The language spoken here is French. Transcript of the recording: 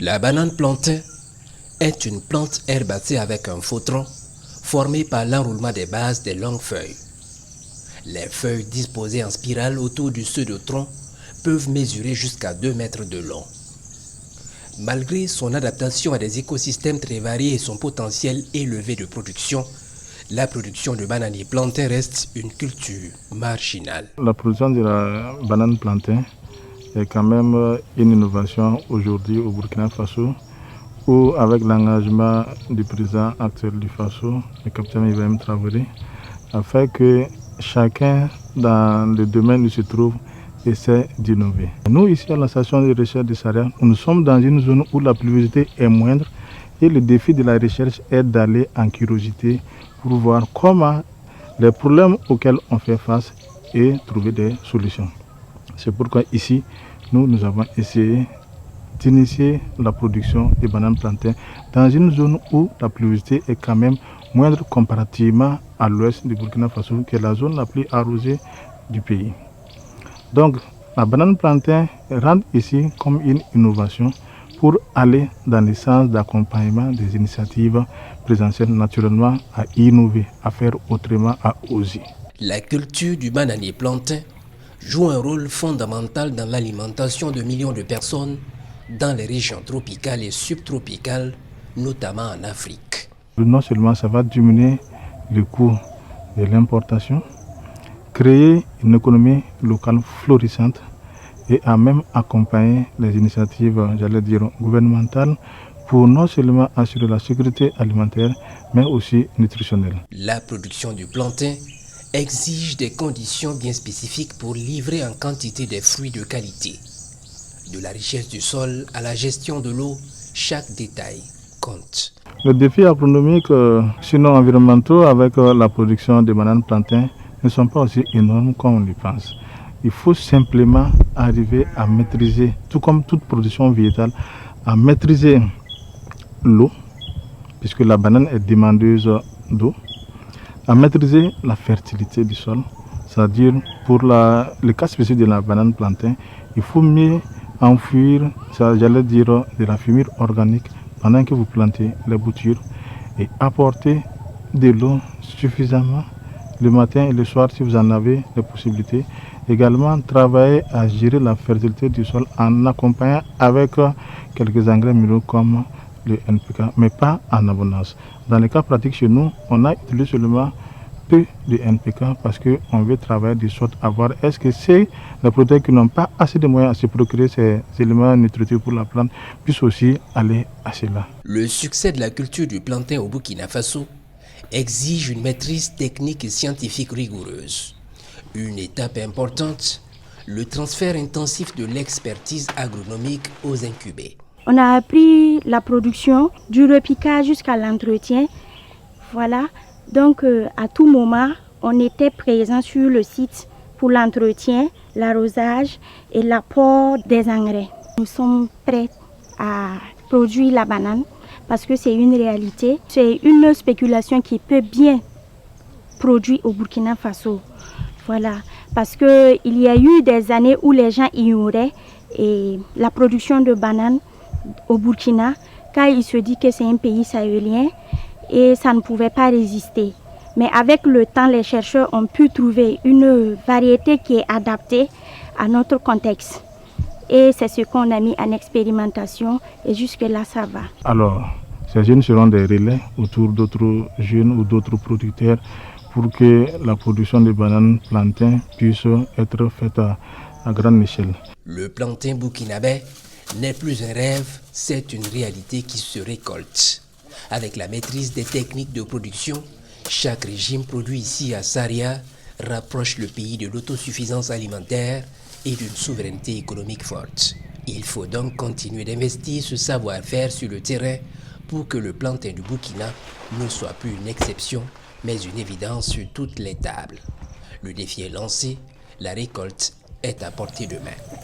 La banane plantain est une plante herbacée avec un faux tronc formé par l'enroulement des bases des longues feuilles. Les feuilles disposées en spirale autour du pseudo-tronc peuvent mesurer jusqu'à 2 mètres de long. Malgré son adaptation à des écosystèmes très variés et son potentiel élevé de production, la production de bananier plantain reste une culture marginale. La production de la banane plantain est quand même une innovation aujourd'hui au Burkina Faso, où avec l'engagement du président actuel du Faso, le capitaine Ibrahim Traoré, a fait que chacun dans le domaine où il se trouve essaie d'innover. Nous ici à la station de recherche de Saria, nous sommes dans une zone où la pluviosité est moindre et le défi de la recherche est d'aller en curiosité pour voir comment les problèmes auxquels on fait face et trouver des solutions. C'est pourquoi ici, nous avons essayé d'initier la production des bananes plantain dans une zone où la pluviosité est quand même moindre comparativement à l'ouest du Burkina Faso, qui est la zone la plus arrosée du pays. Donc, la banane plantain rentre ici comme une innovation pour aller dans le sens d'accompagnement des initiatives présidentielles, naturellement à innover, à faire autrement, à oser. La culture du bananier plantain joue un rôle fondamental dans l'alimentation de millions de personnes dans les régions tropicales et subtropicales, notamment en Afrique. Non seulement ça va diminuer le coût de l'importation, créer une économie locale florissante et à même accompagner les initiatives, j'allais dire, gouvernementales pour non seulement assurer la sécurité alimentaire, mais aussi nutritionnelle. La production du plantain exige des conditions bien spécifiques pour livrer en quantité des fruits de qualité. De la richesse du sol à la gestion de l'eau, chaque détail compte. Les défis agronomiques, sinon environnementaux, avec la production de bananes plantain ne sont pas aussi énormes comme on le pense. Il faut simplement arriver à maîtriser, tout comme toute production végétale, à maîtriser l'eau, puisque la banane est demandeuse d'eau, à maîtriser la fertilité du sol, c'est-à-dire pour le cas spécifique de la banane plantain, il faut mieux enfouir, j'allais dire, de la fumure organique pendant que vous plantez les boutures et apporter de l'eau suffisamment le matin et le soir si vous en avez les possibilités. Également, travailler à gérer la fertilité du sol en accompagnant avec quelques engrais minéraux comme le NPK, mais pas en abondance. Dans le cas pratique chez nous, on a utilisé seulement peu de NPK parce qu'on veut travailler de sorte à voir est-ce que c'est les producteurs qui n'ont pas assez de moyens à se procurer ces éléments nutritifs pour la plante puissent aussi aller à cela. Le succès de la culture du plantain au Burkina Faso exige une maîtrise technique et scientifique rigoureuse. Une étape importante, le transfert intensif de l'expertise agronomique aux incubés. On a appris la production du repiquage jusqu'à l'entretien. Voilà. Donc, à tout moment, on était présent sur le site pour l'entretien, l'arrosage et l'apport des engrais. Nous sommes prêts à produire la banane parce que c'est une réalité. C'est une spéculation qui peut bien produire au Burkina Faso. Voilà, parce qu'il y a eu des années où les gens ignoraient la production de bananes au Burkina, car ils se disent que c'est un pays sahélien et ça ne pouvait pas résister. Mais avec le temps, les chercheurs ont pu trouver une variété qui est adaptée à notre contexte. Et c'est ce qu'on a mis en expérimentation et jusque-là, ça va. Alors, ces jeunes seront des relais autour d'autres jeunes ou d'autres producteurs pour que la production de bananes plantain puisse être faite à grande échelle. Le plantain burkinabé n'est plus un rêve, c'est une réalité qui se récolte. Avec la maîtrise des techniques de production, chaque régime produit ici à Saria rapproche le pays de l'autosuffisance alimentaire et d'une souveraineté économique forte. Il faut donc continuer d'investir ce savoir-faire sur le terrain pour que le plantain du Burkina ne soit plus une exception, mais une évidence sur toutes les tables. Le défi est lancé, la récolte est à portée de main.